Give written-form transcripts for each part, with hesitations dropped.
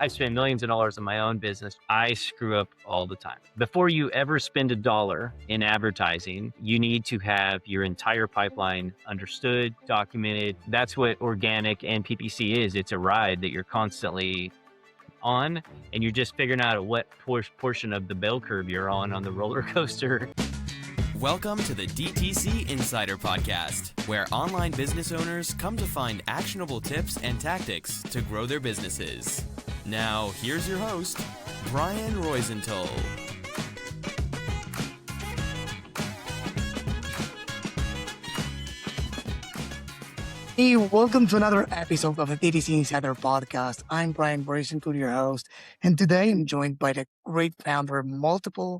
I spend millions of dollars in my own business. I screw up all the time. Before you ever spend a dollar in advertising, you need to have your entire pipeline understood, documented. That's what organic and PPC is. It's a ride that you're constantly on, and you're just figuring out what portion of the bell curve you're on the roller coaster. Welcome to the DTC Insider Podcast, where online business owners come to find actionable tips and tactics to grow their businesses. Now, here's your host, Brian Roisenthal. Hey, welcome to another episode of the DTC Insider Podcast. I'm Brian Roisenthal, your host, and today I'm joined by the great founder of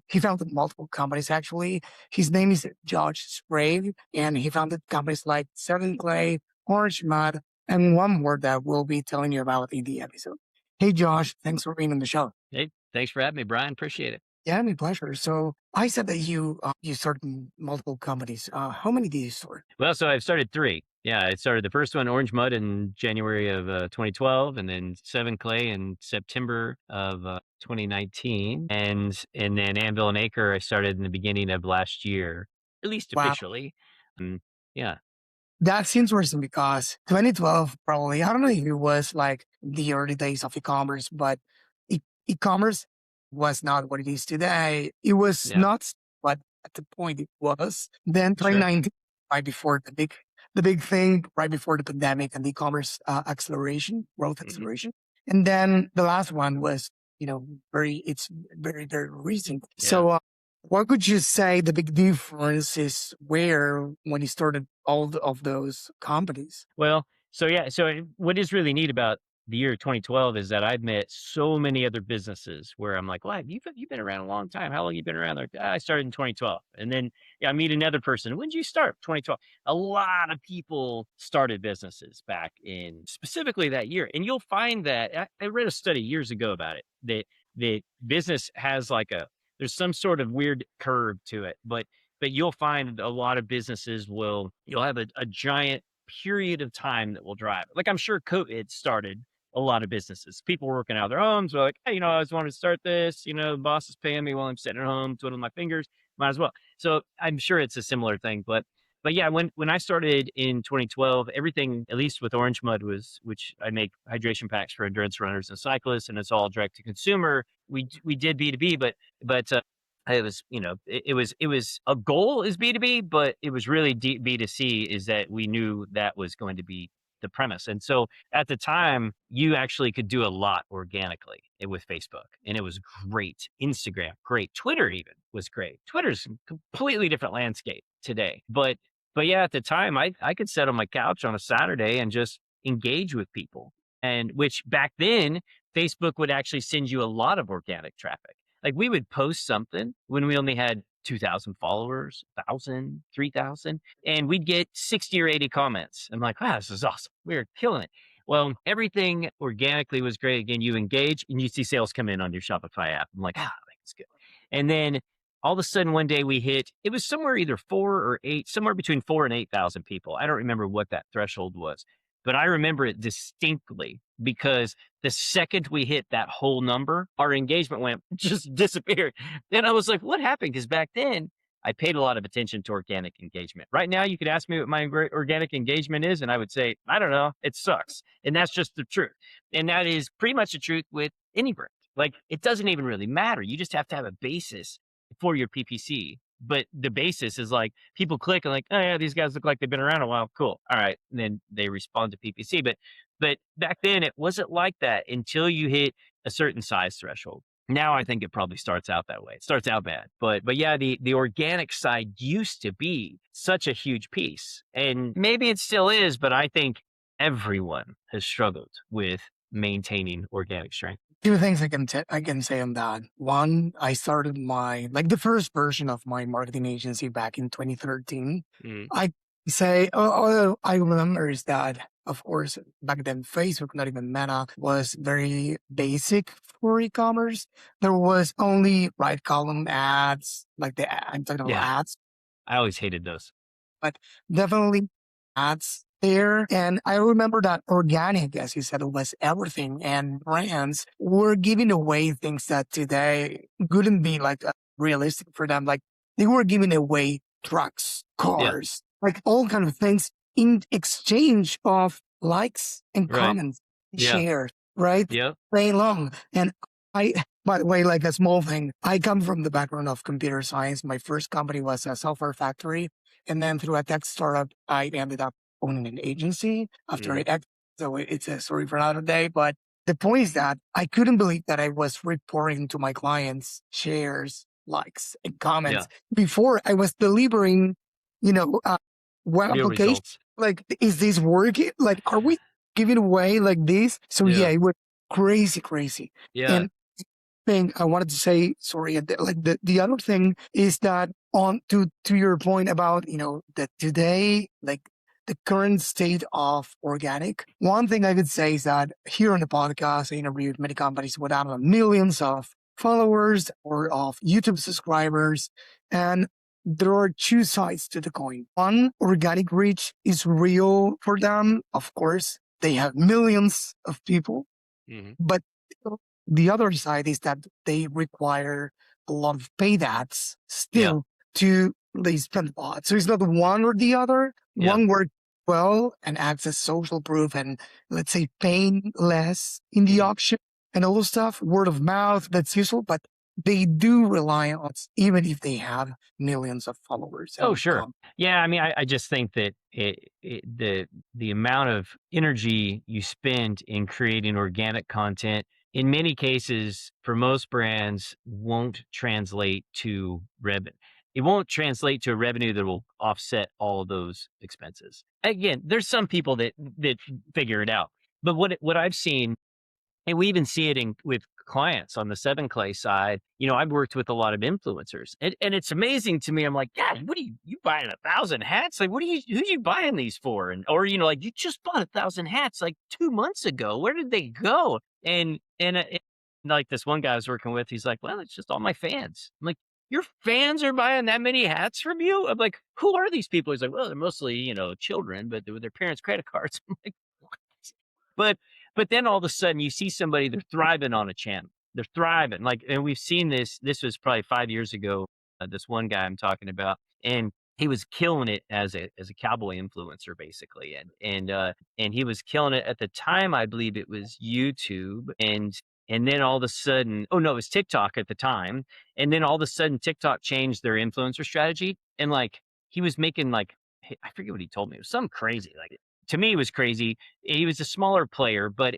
he founded multiple companies actually. His name is Josh Sprague, and he founded companies like Seven Clay, Orange Mud, and one more that we'll be telling you about in the episode. Hey, Josh, thanks for being on the show. Hey, thanks for having me, Brian. Appreciate it. Yeah, my pleasure. So I said that you started multiple companies. How many did you start? Well, so I've started three. Yeah, I started the first one, Orange Mud, in January of 2012, and then Seven Clay in September of 2019, and then Anvil and Acre I started in the beginning of last year, at least Wow. officially. Yeah. That's interesting because 2012, probably, I don't know if it was like the early days of e-commerce, but e-commerce was not what it is today. It was not, but at the point it was. Then 2019, right before the big thing, right before the pandemic and the e-commerce growth acceleration. And then the last one was, it's very, very recent. Yeah. So what could you say the big difference is when you started all of those companies? Well, so what is really neat about the year 2012 is that I've met so many other businesses where I'm like, well, you've been around a long time. How long have you been around? Like, I started in 2012. And then I meet another person. When did you start? 2012. A lot of people started businesses back in specifically that year. And you'll find that I read a study years ago about it, that the business has there's some sort of weird curve to it, but you'll find a lot of businesses you'll have a giant period of time that will drive it. Like, I'm sure COVID started a lot of businesses. People working out of their homes were like, hey, I always wanted to start this, the boss is paying me while I'm sitting at home, twiddling my fingers, might as well. So I'm sure it's a similar thing, but yeah, when I started in 2012, everything, at least with Orange Mud, which I make hydration packs for endurance runners and cyclists, and it's all direct to consumer. We did B2B, but it was, it was a goal is B2B, but it was really B2C, is that we knew that was going to be the premise. And so at the time, you actually could do a lot organically with Facebook, and it was great. Instagram, great. Twitter even was great. Twitter's a completely different landscape today. But yeah, at the time, I could sit on my couch on a Saturday and just engage with people. And which back then, Facebook would actually send you a lot of organic traffic. Like, we would post something when we only had 2,000 followers, 1,000, 3,000, and we'd get 60 or 80 comments. I'm like, wow, this is awesome. We're killing it. Well, everything organically was great. Again, you engage and you see sales come in on your Shopify app. I'm like, that's good. And then all of a sudden one day it was somewhere either 4 or 8, somewhere between 4 and 8,000 people. I don't remember what that threshold was, but I remember it distinctly because the second we hit that whole number, our engagement just disappeared. Then I was like, what happened? Because back then I paid a lot of attention to organic engagement. Right now, you could ask me what my organic engagement is, and I would say, I don't know, it sucks. And that's just the truth. And that is pretty much the truth with any brand. Like, it doesn't even really matter. You just have to have a basis for your PPC. But the basis is like, people click and like, oh yeah, these guys look like they've been around a while. Cool. All right. And then they respond to PPC. But back then it wasn't like that until you hit a certain size threshold. Now I think it probably starts out that way. It starts out bad. But yeah, the organic side used to be such a huge piece. And maybe it still is, but I think everyone has struggled with maintaining organic strength. Two things I can say on that. One, I started the first version of my marketing agency back in 2013. I say, I remember is that, of course, back then Facebook, not even Meta, was very basic for e-commerce. There was only right column ads, I'm talking about ads. I always hated those. But definitely ads there. And I remember that organic, as you said, was everything. And brands were giving away things that today couldn't be like realistic for them. Like they were giving away trucks, Yeah. cars, like all kind of things in exchange of likes and Right. comments, Yeah. shares, right? Yep. Way long. And I, by the way, like a small thing, I come from the background of computer science. My first company was a software factory. And then through a tech startup, I ended up owning an agency after Mhm. it. So it's a story for another day. But the point is that I couldn't believe that I was reporting to my clients shares, likes, and Yeah. comments before I was delivering, you know, web Real application. results. Like, is this working? Like, are we giving away like this? So yeah, Yeah. it was crazy, crazy. Yeah. And thing I wanted to say, sorry, like the other thing is that on to your point about, that today, like the current state of organic, one thing I could say is that here on the podcast, I interviewed many companies with, I don't know, millions of followers or of YouTube subscribers. And there are two sides to the coin. One, organic reach is real for them. Of course, they have millions of people, Mhm. but the other side is that they require a lot of paid ads Yeah. still to they spend a lot. So it's not one or the other. Yeah. One works well and acts as social proof and, let's say, paying less in the Mhm. auction and all those stuff. Word of mouth, that's useful, but they do rely on it, even if they have millions of followers Oh, and sure. Yeah, I mean, I just think that the amount of energy you spend in creating organic content, in many cases, for most brands, won't translate to revenue. It won't translate to a revenue that will offset all of those expenses. Again, there's some people that figure it out, but what I've seen, and we even see it in with clients on the 7 Clay side. I've worked with a lot of influencers, and it's amazing to me. I'm like, God, what are you buying 1,000 hats? Like, who you buying these for? And or like you just bought 1,000 hats like 2 months ago. Where did they go? And like this one guy I was working with, he's like, well, it's just all my fans. I'm like, your fans are buying that many hats from you? I'm like, who are these people? He's like, well, they're mostly children, but with their parents' credit cards. I'm like, what? But but then all of a sudden you see somebody, they're thriving on a channel. They're thriving. Like, and we've seen this. This was probably 5 years ago. This one guy I'm talking about, and he was killing it as a cowboy influencer, basically, and he was killing it at the time. I believe it was YouTube, and then all of a sudden, oh no, it was TikTok at the time, and then all of a sudden TikTok changed their influencer strategy, and like he was making like I forget what he told me. It was something crazy. Like to me, it was crazy. He was a smaller player, but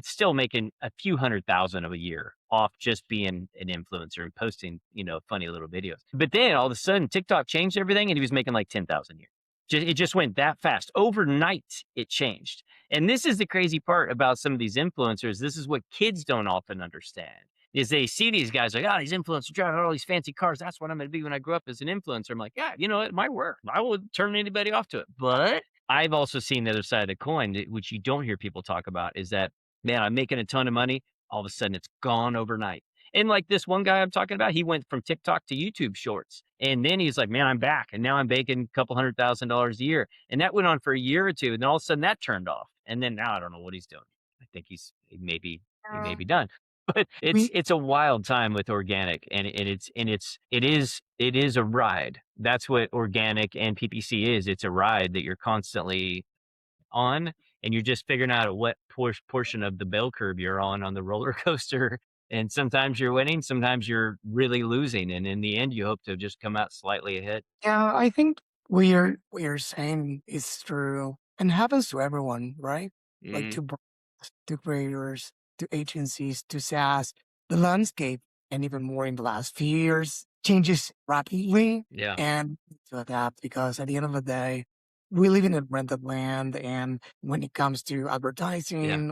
still making a few 100,000 a year off just being an influencer and posting, funny little videos. But then all of a sudden, TikTok changed everything, and he was making like 10,000 a year. It just went that fast. Overnight, it changed. And this is the crazy part about some of these influencers. This is what kids don't often understand. Is they see these guys like, oh, these influencers driving all these fancy cars. That's what I'm going to be when I grow up as an influencer. I'm like, yeah, it might work. I would turn anybody off to it. But I've also seen the other side of the coin, which you don't hear people talk about, is that, man, I'm making a ton of money. All of a sudden, it's gone overnight. And like this one guy I'm talking about, he went from TikTok to YouTube Shorts, and then he's like, "Man, I'm back, and now I'm making a couple $100,000 a year." And that went on for a year or two, and then all of a sudden that turned off. And then now I don't know what he's doing. I think he may be done. But it's we it's a wild time with organic, it is a ride. That's what organic and PPC is. It's a ride that you're constantly on, and you're just figuring out what portion of the bell curve you're on the roller coaster. And sometimes you're winning, sometimes you're really losing, and in the end, you hope to just come out slightly ahead. Yeah, I think what you're saying is true and happens to everyone, right? Like Mhm. to brands, to creators, to agencies, to SaaS. The landscape, and even more in the last few years, changes rapidly Yeah, and to adapt because at the end of the day, we live in a rented land. And when it comes to yeah, advertising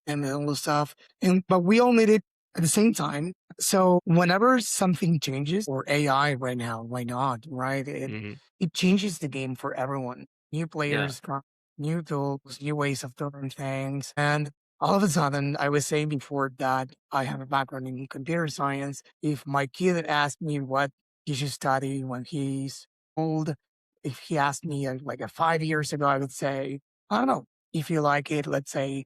and all the stuff. And but we all need it at the same time. So whenever something changes, or AI right now, why not? Right? It mhm, it changes the game for everyone. New yeah, players, new tools, new ways of doing things. And all of a sudden, I was saying before that I have a background in computer science. If my kid had asked me what he should study when he's old, if he asked me like 5 years ago, I would say I don't know, if you like it, let's say,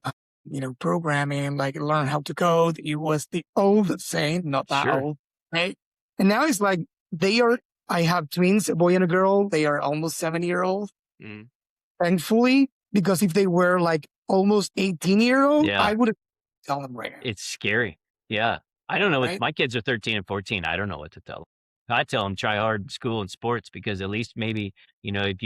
programming, like learn how to code. It was the old saying, not that Sure. old, right? And now it's like they are, I have twins, a boy and a girl. They are almost 7-year-old, Mm. thankfully, because if they were like almost 18-year-old, Yeah. I would have tell them right now, It's scary. Yeah. I don't know what right? my kids are 13 and 14. I don't know what to tell them. I tell them try hard in school and sports because at least maybe, if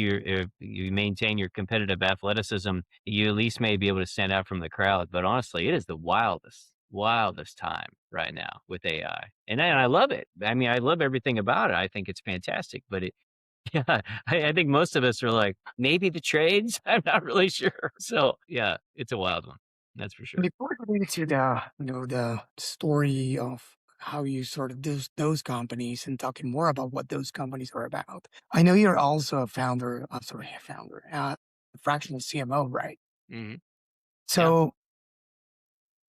you maintain your competitive athleticism, you at least may be able to stand out from the crowd. But honestly, it is the wildest time right now with AI. And I love it. I mean, I love everything about it. I think it's fantastic. But yeah, I think most of us are like, maybe the trades. I'm not really sure. So yeah, it's a wild one. That's for sure. Before going into the the story of how you sort of those companies and talking more about what those companies are about, I know you're also a founder. Sorry, a founder, a fractional CMO, right? Hmm. Yeah. So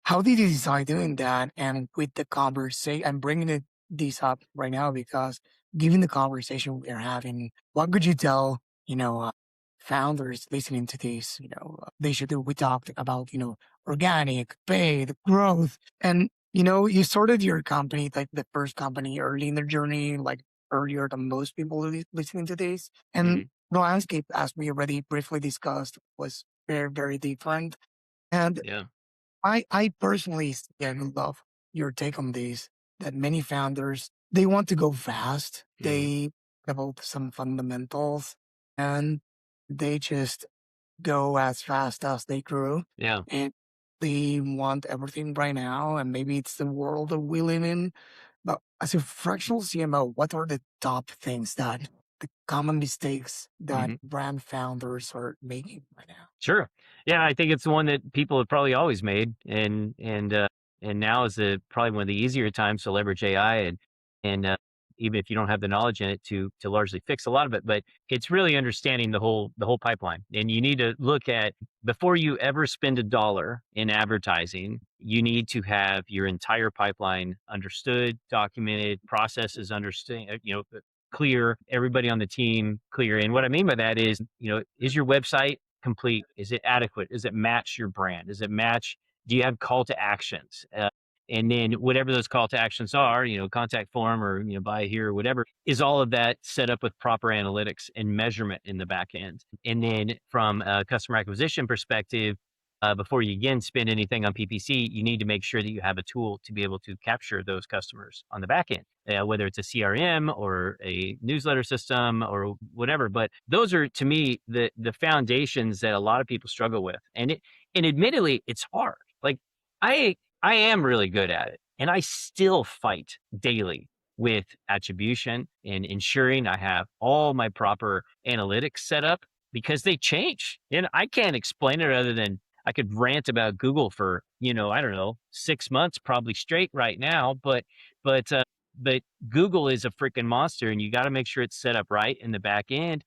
how did you decide doing that? And with the conversation, I'm bringing this up right now because given the conversation we're having, what could you tell, founders listening to this, they should do? We talked about, organic, paid, growth. And, you started your company, like the first company early in their journey, like earlier than most people listening to this. And Hmm. the landscape, as we already briefly discussed, was very, very different. And Yeah. I personally love your take on this. That many founders they want to go fast. Hmm. They develop some fundamentals, and they just go as fast as they grew, Yeah. and they want everything right now. And maybe it's the world that we live in. But as a fractional CMO, what are the top things that the common mistakes that Hmm. brand founders are making right now? Sure. Yeah, I think it's the one that people have probably always made, and now is probably one of the easier times to leverage AI, and even if you don't have the knowledge in it to largely fix a lot of it, but it's really understanding the whole pipeline. And you need to look at before you ever spend a dollar in advertising, you need to have your entire pipeline understood, documented, processes understood, clear, everybody on the team clear. And what I mean by that is, is your website complete? Is it adequate? Does it match your brand? Does it match? Do you have call to actions? And then whatever those call to actions are, contact form or buy here or whatever, is all of that set up with proper analytics and measurement in the back end? And then from a customer acquisition perspective, before you again spend anything on PPC, you need to make sure that you have a tool to be able to capture those customers on the back end, whether it's a CRM or a newsletter system or whatever. But those are, to me, the foundations that a lot of people struggle with, and admittedly, it's hard. Like I I am really good at it, and I still fight daily with attribution and ensuring I have all my proper analytics set up because they change, and I can't explain it other than I could rant about Google for, I don't know, 6 months probably straight right now, but, uh, but Google is a freaking monster, and you gotta make sure it's set up right in the back end,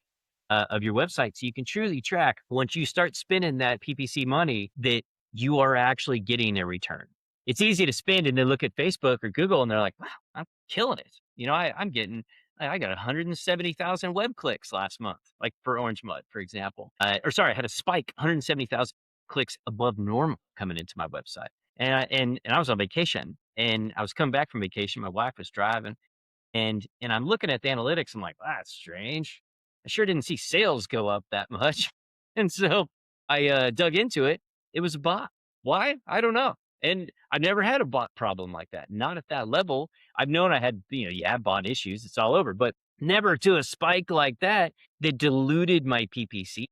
of your website so you can truly track once you start spending that PPC money that you are actually getting a return. It's easy to spend and then look at Facebook or Google and they're like, wow, I'm killing it. I got 170,000 web clicks last month, like for Orange Mud, for example. Or sorry, I had a spike, 170,000 clicks above normal coming into my website. And I was on vacation and I was coming back from vacation. My wife was driving and I'm looking at the analytics, I'm like, "Wow, that's strange. I sure didn't see sales go up that much." And so I, dug into it. It was a bot. Why? I don't know. And I've never had a bot problem like that, not at that level. I've known I had, you have bot issues, it's all over, but never to a spike like that that diluted my PPC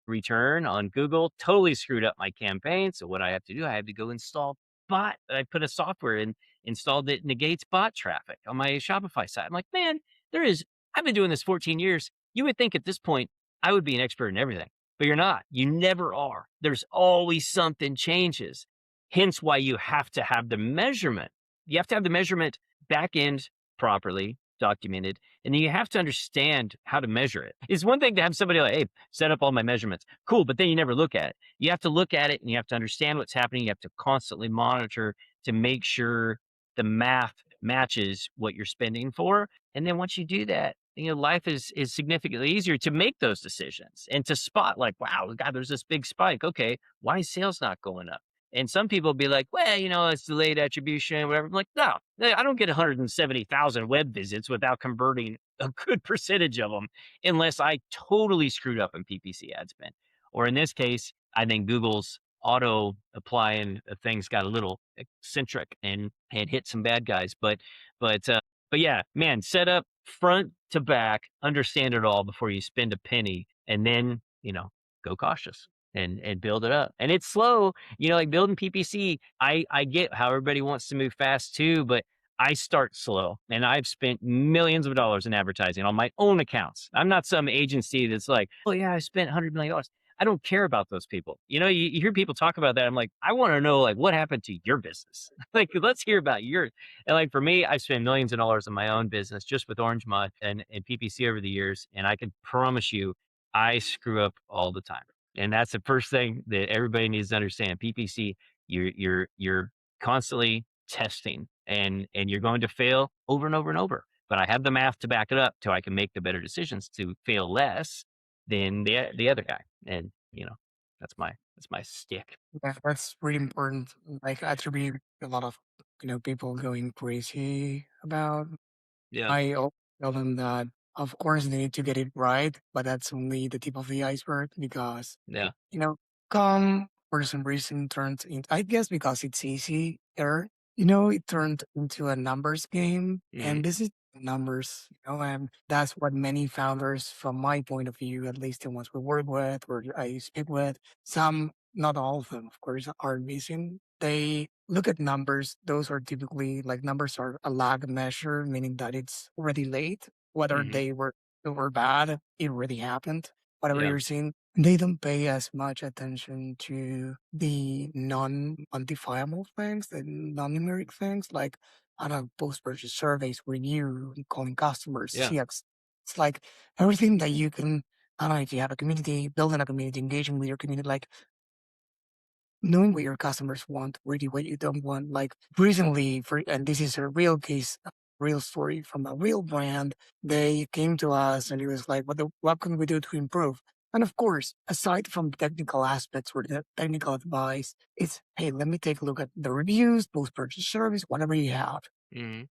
return on Google, totally screwed up my campaign. So what I have to do, I have to go install bot. I put a software in installed that negates bot traffic on my Shopify site. I'm like, man, I've been doing this 14 years. You would think at this point I would be an expert in everything, but you're not. You never are. There's always something changes. Hence why you have to have the measurement. You have to have the measurement back end properly documented, and then you have to understand how to measure it. It's one thing to have somebody like, hey, set up all my measurements. Cool, but then you never look at it. You have to look at it and you have to understand what's happening. You have to constantly monitor to make sure the math matches what you're spending for. And then once you do that, life is significantly easier to make those decisions and to spot like, wow, God, there's this big spike. Okay, why is sales not going up? And some people be like, well, it's delayed attribution, whatever. I'm like, no, I don't get 170,000 web visits without converting a good percentage of them unless I totally screwed up in PPC ad spend. Or in this case, I think Google's auto applying things got a little eccentric and hit some bad guys. But but yeah, man, set up front to back, understand it all before you spend a penny, and then, go cautious and build it up. And it's slow, like building PPC. I get how everybody wants to move fast too, but I start slow and I've spent millions of dollars in advertising on my own accounts. I'm not some agency that's like, oh yeah, I spent $100 million. I don't care about those people. You hear people talk about that. I'm like, I want to know like what happened to your business. Like, let's hear about your. And like for me, I've spent millions of dollars in my own business just with Orange Mud and PPC over the years, and I can promise you, I screw up all the time. And that's the first thing that everybody needs to understand. PPC, you're constantly testing, and you're going to fail over and over and over. But I have the math to back it up, so I can make the better decisions to fail less than the other guy. And that's my stick. Yeah, that's really important. Like attribute a lot of people going crazy about. Yeah, I always tell them that of course they need to get it right, but that's only the tip of the iceberg because yeah, you know, come for some reason turned in I guess because it's easier, it turned into a numbers game. hmm, And this is numbers, and that's what many founders, from my point of view, at least the ones we work with or I speak with, some, not all of them, of course, are missing. They look at numbers. Those are typically like numbers are a lag measure, meaning that it's already late, whether hmm, they were good or bad, it already happened. Whatever yeah, you're seeing, they don't pay as much attention to the non-quantifiable things, the non-numeric things like, I don't know, post-purchase surveys, review, calling customers, yeah, CX. It's like everything that you can, I don't know, if you have a community, building a community, engaging with your community, like knowing what your customers want, really what you don't want. Like recently, and this is a real case, a real story from a real brand. They came to us and it was like, what can we do to improve? And of course, aside from technical aspects or the technical advice, it's hey, let me take a look at the reviews, post purchase service, whatever you have. hmm,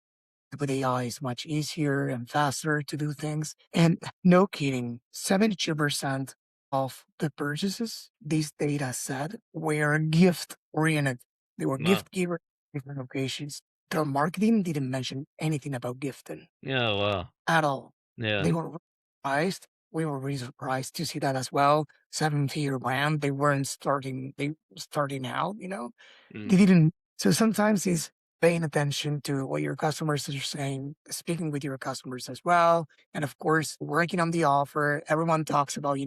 With AI is much easier and faster to do things. And no kidding, 72% of the purchases, this data said, were gift oriented. They were wow, gift giver different occasions. Their marketing didn't mention anything about gifting yeah, wow, at all. yeah, They were surprised. We were really surprised to see that as well. Seven-figure brand. They were starting out, mm, they didn't. So sometimes it's paying attention to what your customers are saying, speaking with your customers as well. And of course, working on the offer. Everyone talks about,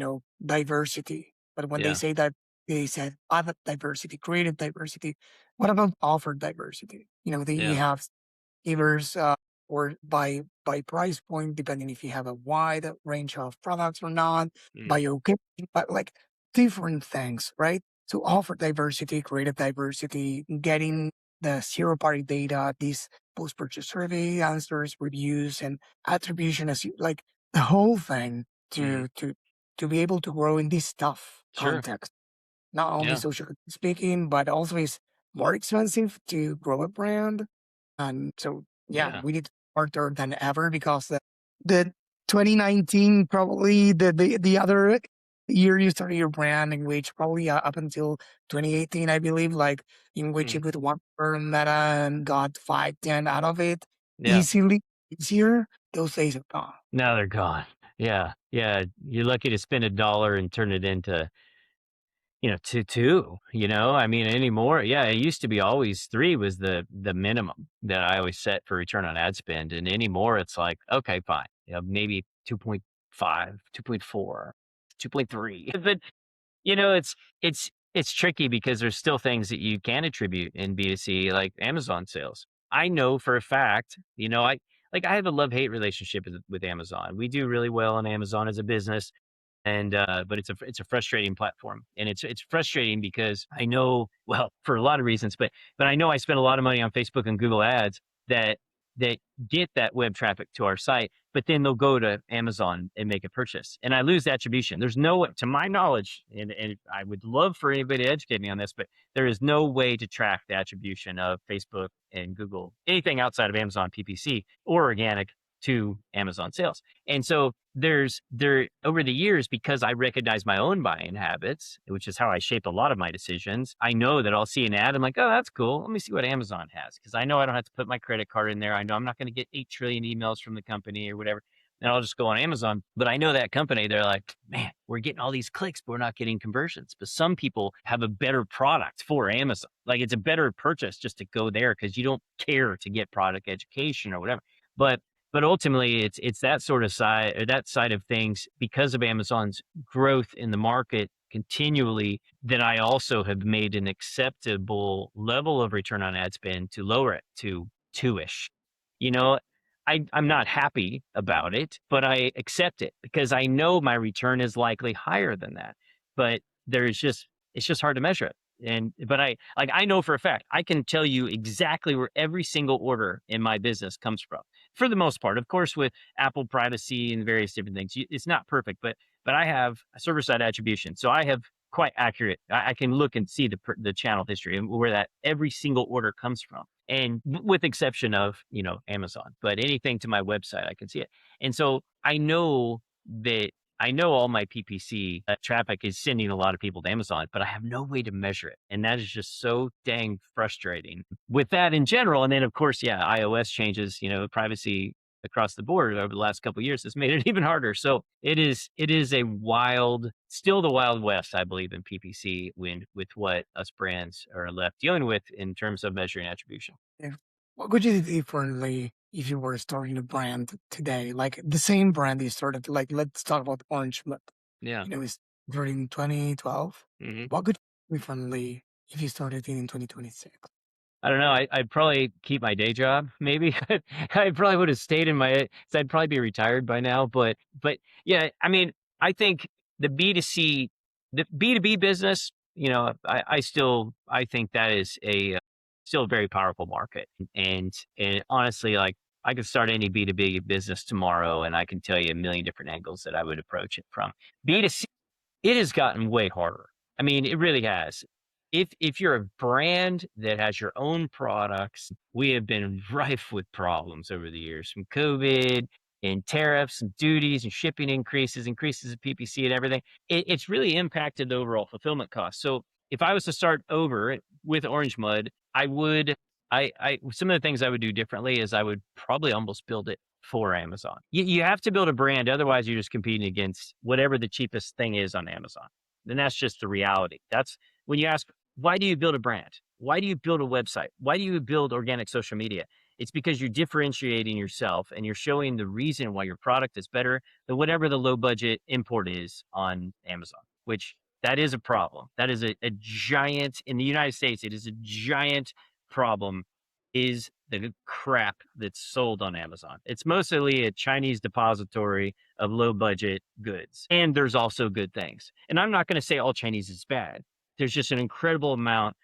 diversity. But when they yeah, say that, they said product diversity, creative diversity. What about offer diversity? You yeah, have givers or by price point, depending if you have a wide range of products or not, mm, by occasion, but like different things, right? To offer diversity, creative diversity, getting the zero party data, these post purchase survey answers, reviews, and attribution as like the whole thing mhm, to be able to grow in this tough sure, context. Not only yeah, social speaking, but also is more expensive to grow a brand. And so, yeah, yeah, we need to work harder than ever because the 2019, probably the other year you started your brand, in which probably up until 2018, I believe, like in which mm, you could one per meta and got 5, 10 out of it yeah. easily, easier. Those days are gone. Now they're gone. Yeah, yeah. You're lucky to spend $1 and turn it into, 2. I mean, anymore. Yeah, it used to be always 3 was the minimum that I always set for return on ad spend, and anymore it's like, okay, fine, maybe 2.5, 2.4, 2.3. But it's tricky because there's still things that you can attribute in B2C, like Amazon sales. I know for a fact, I have a love-hate relationship with Amazon. We do really well on Amazon as a business, and but it's a frustrating platform, and it's frustrating because I know, well, for a lot of reasons, but I know I spend a lot of money on Facebook and Google ads that that get that web traffic to our site, but then they'll go to Amazon and make a purchase, and I lose attribution. There's no, to my knowledge, and I would love for anybody to educate me on this, but there is no way to track the attribution of Facebook and Google, anything outside of Amazon PPC or organic, to Amazon sales. And so there over the years, because I recognize my own buying habits, which is how I shape a lot of my decisions, I know that I'll see an ad. I'm like, oh, that's cool. Let me see what Amazon has. Cause I know I don't have to put my credit card in there. I know I'm not going to get 8 trillion emails from the company or whatever. And I'll just go on Amazon. But I know that company, they're like, man, we're getting all these clicks, but we're not getting conversions. But some people have a better product for Amazon. Like it's a better purchase just to go there because you don't care to get product education or whatever. But ultimately, it's that sort of side, or that side of things, because of Amazon's growth in the market continually, that I also have made an acceptable level of return on ad spend to lower it to 2-ish. You know, I'm not happy about it, but I accept it because I know my return is likely higher than that. But it's just hard to measure it. But I know for a fact, I can tell you exactly where every single order in my business comes from, for the most part. Of course, with Apple privacy and various different things, it's not perfect, but I have a server side attribution, so I have quite accurate. I can look and see the channel history and where that every single order comes from, and with exception of Amazon, but anything to my website, I can see it, and so I know all my PPC traffic is sending a lot of people to Amazon, but I have no way to measure it. And that is just so dang frustrating with that in general. And then, of course, yeah, iOS changes, privacy across the board over the last couple of years has made it even harder. So it is still the Wild West, I believe, in PPC with what us brands are left dealing with in terms of measuring attribution. Yeah. What would you do differently if you were starting a brand today? Like the same brand you started, like let's talk about Orange Mud. Yeah. It's started in 2012. Hmm. What could you do differently if you started in 2026? I don't know. I'd probably keep my day job. Maybe I probably would have stayed in my. So I'd probably be retired by now. But yeah, I mean, I think the B2C, the B2B business. I think that is still a very powerful market. And honestly, like I could start any B2B business tomorrow, and I can tell you a million different angles that I would approach it from. B2C, it has gotten way harder. I mean, it really has. If you're a brand that has your own products, we have been rife with problems over the years, from COVID and tariffs and duties and shipping increases of PPC and everything. It's really impacted the overall fulfillment costs. So if I was to start over with Orange Mud, I would some of the things I would do differently is I would probably almost build it for Amazon. You have to build a brand, otherwise you're just competing against whatever the cheapest thing is on Amazon. And that's just the reality. That's when you ask, why do you build a brand? Why do you build a website? Why do you build organic social media? It's because you're differentiating yourself and you're showing the reason why your product is better than whatever the low budget import is on Amazon, which that is a problem. That is a giant, in the United States, it is a giant problem, is the crap that's sold on Amazon. It's mostly a Chinese depository of low budget goods. And there's also good things. And I'm not going to say all Chinese is bad. There's just an incredible amount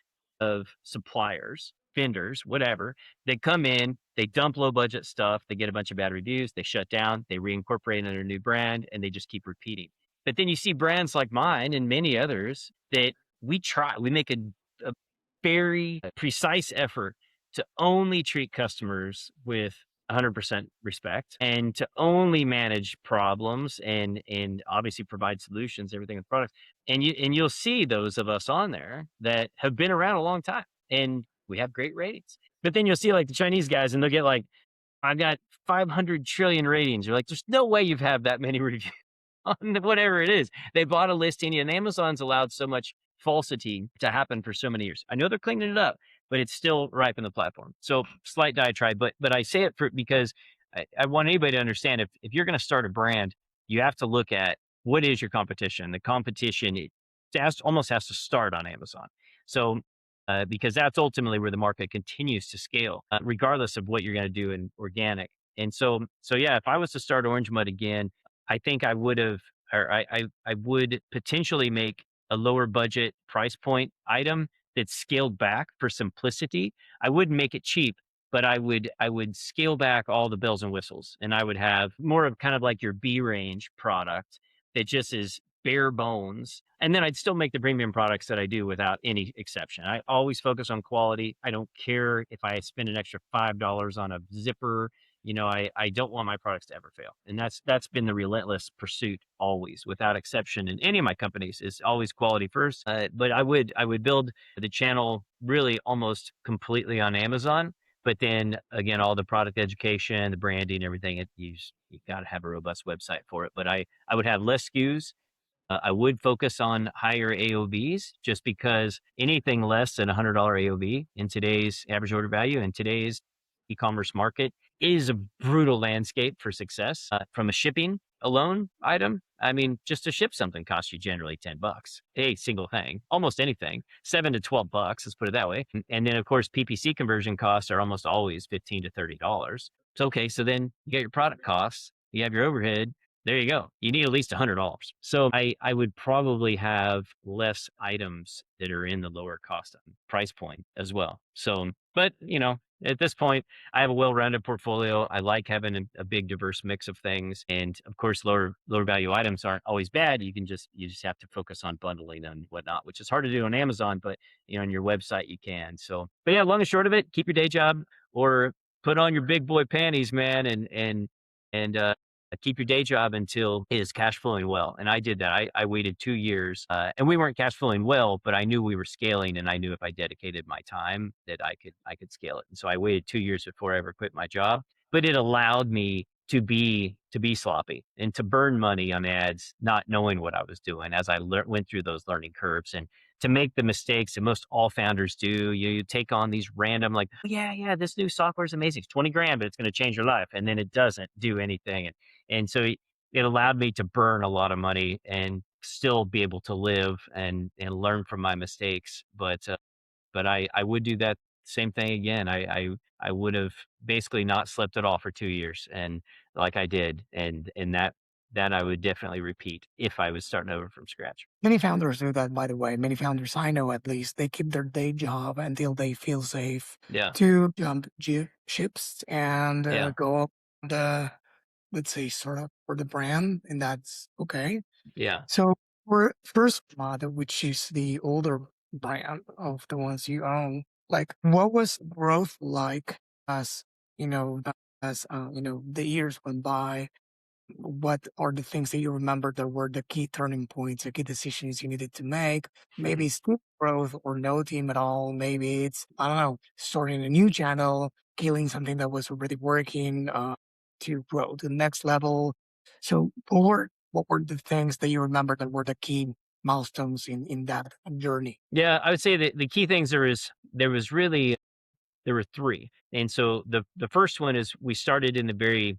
of suppliers, vendors, whatever. They come in, they dump low budget stuff, they get a bunch of bad reviews, they shut down, they reincorporate under a new brand, and they just keep repeating. But then you see brands like mine and many others that we make a very precise effort to only treat customers with 100% respect and to only manage problems and obviously provide solutions, everything with products. And you'll see those of us on there that have been around a long time and we have great ratings. But then you'll see like the Chinese guys and they'll get like, I've got 500 trillion ratings. You're like, there's no way you've had that many reviews on whatever it is. They bought a listing and Amazon's allowed so much falsity to happen for so many years. I know they're cleaning it up, but it's still ripe in the platform. So slight diatribe, but I say it because I want anybody to understand if you're going to start a brand, you have to look at what is your competition. The competition almost has to start on Amazon. So because that's ultimately where the market continues to scale, regardless of what you're going to do in organic. And so yeah, if I was to start Orange Mud again, I think I would have, or I would potentially make a lower budget price point item that's scaled back for simplicity. I wouldn't make it cheap, but I would scale back all the bells and whistles, and I would have more of kind of like your B range product that just is bare bones. And then I'd still make the premium products that I do without any exception. I always focus on quality. I don't care if I spend an extra $5 on a zipper. I don't want my products to ever fail. And that's been the relentless pursuit always, without exception, in any of my companies, is always quality first. But I would build the channel really almost completely on Amazon. But then again, all the product education, the branding, everything, you got to have a robust website for it. But I would have less SKUs. I would focus on higher AOVs, just because anything less than $100 AOV in today's average order value, in today's e-commerce market, is a brutal landscape for success. From a shipping alone item, I mean, just to ship something costs you generally $10. A single thing, almost anything, $7 to $12. Let's put it that way. And then of course, PPC conversion costs are almost always $15 to $30. So okay, so then you got your product costs, you have your overhead, there you go. You need at least $100. So I would probably have less items that are in the lower cost price point as well. So, but at this point, I have a well-rounded portfolio. I like having a big diverse mix of things. And of course, lower value items aren't always bad. You just have to focus on bundling and whatnot, which is hard to do on Amazon, but on your website you can. So, but yeah, long and short of it, keep your day job, or put on your big boy panties, man, and keep your day job until it is cash flowing well. And I did that. I waited 2 years, and we weren't cash flowing well, but I knew we were scaling, and I knew if I dedicated my time that I could scale it. And so I waited 2 years before I ever quit my job. But it allowed me to be sloppy and to burn money on ads, not knowing what I was doing as I went through those learning curves, and to make the mistakes that most all founders do. You take on these random, like, "Oh, yeah, this new software is amazing. It's 20 grand, but it's going to change your life." And then it doesn't do anything. And so it allowed me to burn a lot of money and still be able to live and learn from my mistakes. But I would do that same thing again. I would have basically not slept at all for 2 years, and like I did, and that I would definitely repeat if I was starting over from scratch. Many founders do that, by the way. Many founders I know, at least, they keep their day job until they feel safe Yeah, to jump ships and yeah, go up the, let's say, sort of for the brand, and that's okay. yeah, So for first mod, which is the older brand of the ones you own, like what was growth like as you know the years went by? What are the things that you remember that were the key turning points, the key decisions you needed to make? Maybe it's steep growth or no team at all. Maybe it's, I don't know, starting a new channel, killing something that was already working to grow to the next level. So what were the things that you remember that were the key milestones in that journey? yeah. I would say that the key things, there were three. And so the first one is, we started in the very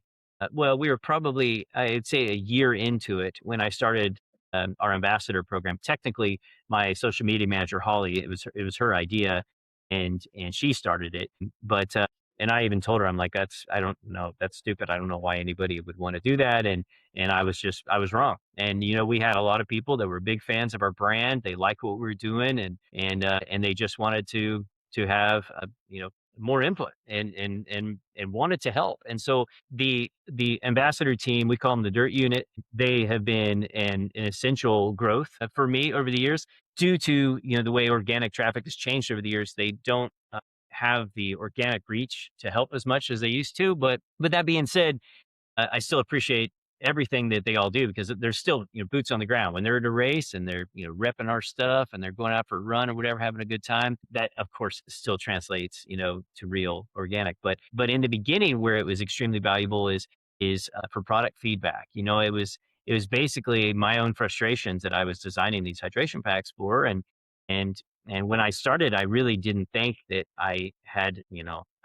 well, we were probably, I'd say, a year into it when I started our ambassador program. Technically, my social media manager, Holly, it was her idea, and she started it. But and I even told her, I'm like, I don't know, that's stupid. I don't know why anybody would want to do that. And I was wrong. And we had a lot of people that were big fans of our brand. They liked what we were doing, and they just wanted to have more input, and wanted to help. And so the ambassador team, we call them the dirt unit, they have been an essential growth for me over the years, due to the way organic traffic has changed over the years. They don't have the organic reach to help as much as they used to. But that being said, I still appreciate everything that they all do, because they're still, boots on the ground when they're at a race, and they're, repping our stuff, and they're going out for a run or whatever, having a good time. That of course still translates, to real organic. But in the beginning, where it was extremely valuable is for product feedback. It was basically my own frustrations that I was designing these hydration packs for. And and when I started, I really didn't think that I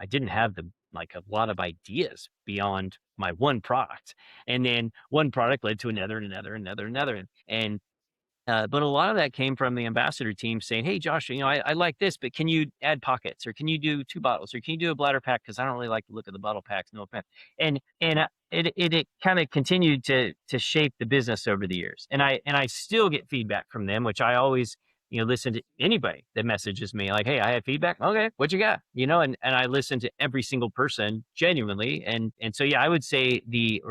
didn't have like a lot of ideas beyond my one product. And then one product led to another and another and another and another. But a lot of that came from the ambassador team saying, "Hey, Josh, I like this, but can you add pockets, or can you do 2 bottles, or can you do a bladder pack? Because I don't really like the look of the bottle packs. No offense." And it kind of continued to shape the business over the years. And I still get feedback from them, which I always listen to anybody that messages me like, "Hey, I have feedback." "Okay, what you got?" And I listen to every single person genuinely. And so, yeah, I would say the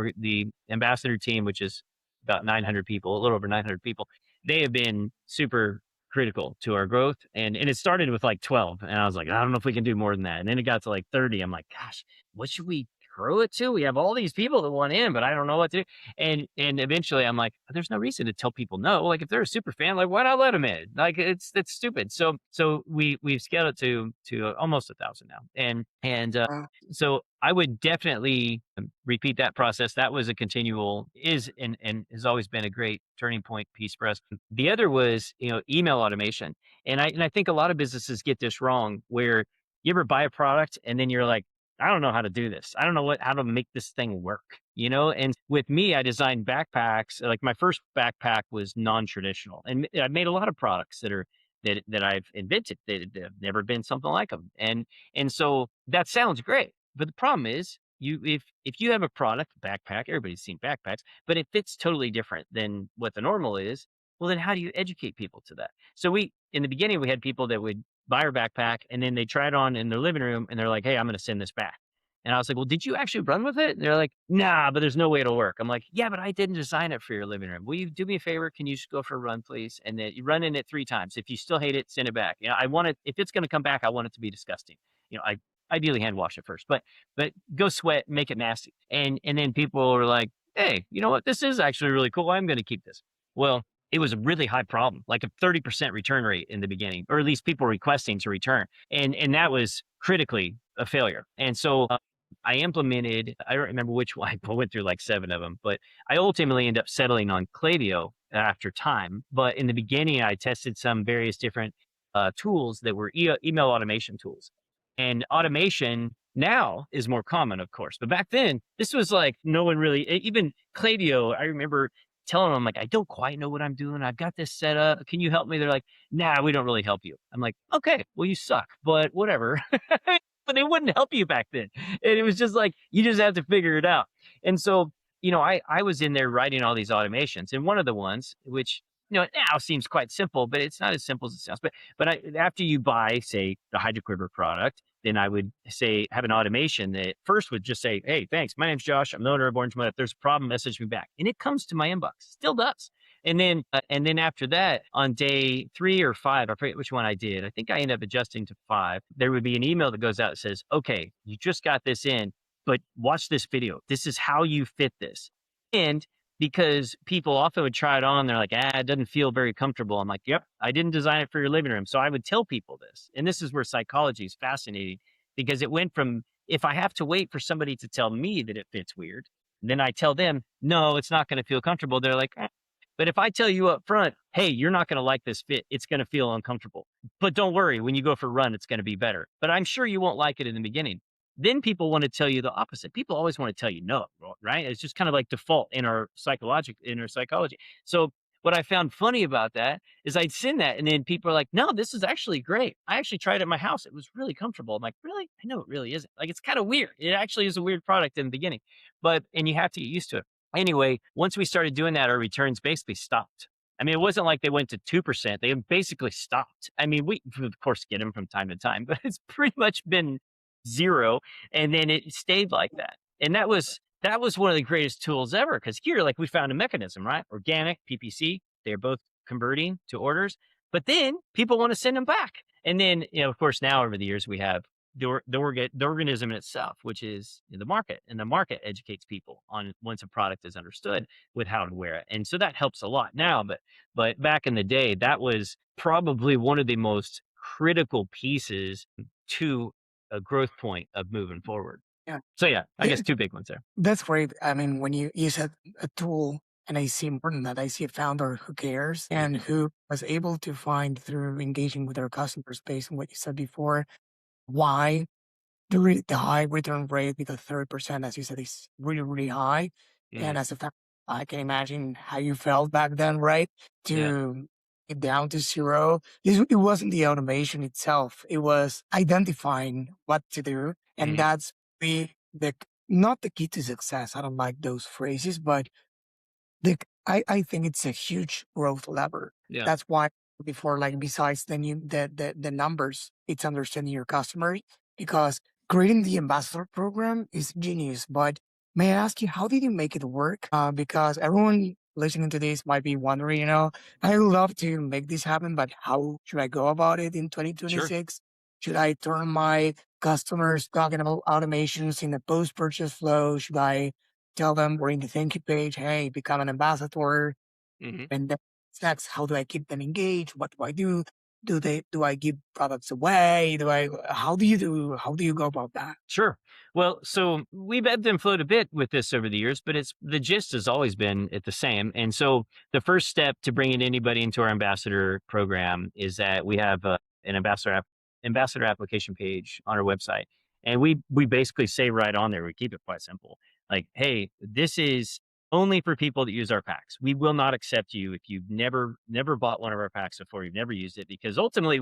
ambassador team, which is about 900 people, a little over 900 people, they have been super critical to our growth. And it started with like 12, and I was like, "I don't know if we can do more than that." And then it got to like 30. I'm like, "Gosh, what should we grow it to? We have all these people that want in, but I don't know what to do." And eventually I'm like, there's no reason to tell people no. Like, if they're a super fan, like, why not let them in? Like, it's stupid. So we've scaled it to almost 1,000 now. And Uh, so I would definitely repeat that process. That was a continual is and has always been a great turning point piece for us. The other was, email automation. And I think a lot of businesses get this wrong, where you ever buy a product and then you're like, I don't know how to do this. I don't know how to make this thing work. And with me, I designed backpacks. Like, my first backpack was non-traditional, and I made a lot of products that I've invented that have never been something like them. And so that sounds great, but the problem is, if you have a product backpack, everybody's seen backpacks, but it fits totally different than what the normal is. Well, then how do you educate people to that? So in the beginning, we had people that would buy our backpack, and then they try it on in their living room, and they're like, "Hey, I'm going to send this back." And I was like, "Well, did you actually run with it?" And they're like, "Nah, but there's no way it'll work." I'm like, "Yeah, but I didn't design it for your living room. Will you do me a favor? Can you just go for a run, please? And then you run in it 3 times. If you still hate it, send it back. I want it, if it's going to come back, I want it to be disgusting. I ideally hand wash it first, but go sweat, make it nasty." And then people were like, "Hey, you know what? This is actually really cool. I'm going to keep this." Well, it was a really high problem, like a 30% return rate in the beginning, or at least people requesting to return. And that was critically a failure. And so I implemented, I don't remember which one, I went through like 7 of them, but I ultimately ended up settling on Klaviyo after time. But in the beginning, I tested some various different tools that were email automation tools. And automation now is more common, of course. But back then, this was like no one really, even Klaviyo, I remember telling them, like, "I don't quite know what I'm doing. I've got this set up. Can you help me?" They're like, "Nah, we don't really help you." I'm like, "Okay, well, you suck, but whatever." But they wouldn't help you back then. And it was just like, you just have to figure it out. And so, I was in there writing all these automations. And one of the ones, which, now seems quite simple, but it's not as simple as it sounds. But after you buy, say, the Hydro Quiver product, then I would say, have an automation that first would just say, "Hey, thanks. My name's Josh. I'm the owner of Orange Mud. If there's a problem, message me back." And it comes to my inbox. Still does. And then after that, on day 3 or 5, I forget which one I did. I think I ended up adjusting to 5. There would be an email that goes out that says, "Okay, you just got this in, but watch this video. This is how you fit this." And because people often would try it on, they're like, "It doesn't feel very comfortable." I'm like, "Yep, I didn't design it for your living room." So I would tell people this. And this is where psychology is fascinating, because it went from, if I have to wait for somebody to tell me that it fits weird, then I tell them, "No, it's not going to feel comfortable." They're like, "Eh." But if I tell you up front, "Hey, you're not going to like this fit. It's going to feel uncomfortable. But don't worry, when you go for a run, it's going to be better. But I'm sure you won't like it in the beginning." Then people want to tell you the opposite. People always want to tell you no, right? It's just kind of like default in our psychology. So what I found funny about that is I'd send that, and then people are like, "No, this is actually great. I actually tried it at my house. It was really comfortable." I'm like, "Really? I know it really isn't. Like, it's kind of weird. It actually is a weird product in the beginning, and you have to get used to it." Anyway, once we started doing that, our returns basically stopped. I mean, it wasn't like they went to 2%. They basically stopped. I mean, we, of course, get them from time to time, but it's pretty much been 0. And then it stayed like that. And that was one of the greatest tools ever, because here, like, we found a mechanism, right? Organic, PPC, they're both converting to orders, but then people want to send them back. And then, of course, now over the years, we have the organism in itself, which is the market, and the market educates people on, once a product is understood, with how to wear it. And so that helps a lot now. But back in the day, that was probably one of the most critical pieces to a growth point of moving forward. yeah. So yeah, I guess It- 2 big ones there. that's great. I mean, when you said a tool, and I see important that I see a founder who cares and who was able to find, through engaging with their customers, based on what you said before, why the high return rate with the 30%, as you said, is really, really high. Mhm. And as a fact, I can imagine how you felt back then, right? Yeah. To get down to 0. It wasn't the automation itself, it was identifying what to do. And Mhm. that's the not the key to success. I don't like those phrases, but I think it's a huge growth lever. Yeah. That's why before, like besides the numbers, it's understanding your customers because creating the ambassador program is genius. But may I ask you, how did you make it work? Because everyone listening to this might be wondering, I would love to make this happen, but how should I go about it in Sure. 2026? Should I turn my customers talking about automations in the post purchase flow? Should I tell them we're in the thank you page, hey, become an ambassador? Mhm. And then next, how do I keep them engaged? What do I do? Do I give products away? How do you go about that? Sure. Well, so we've ebbed and flowed a bit with this over the years, but it's the gist has always been at the same. And so the first step to bringing anybody into our ambassador program is that we have an ambassador application page on our website, and we basically say right on there, we keep it quite simple, like, hey, this is only for people that use our packs. We will not accept you if you've never bought one of our packs before, you've never used it, because ultimately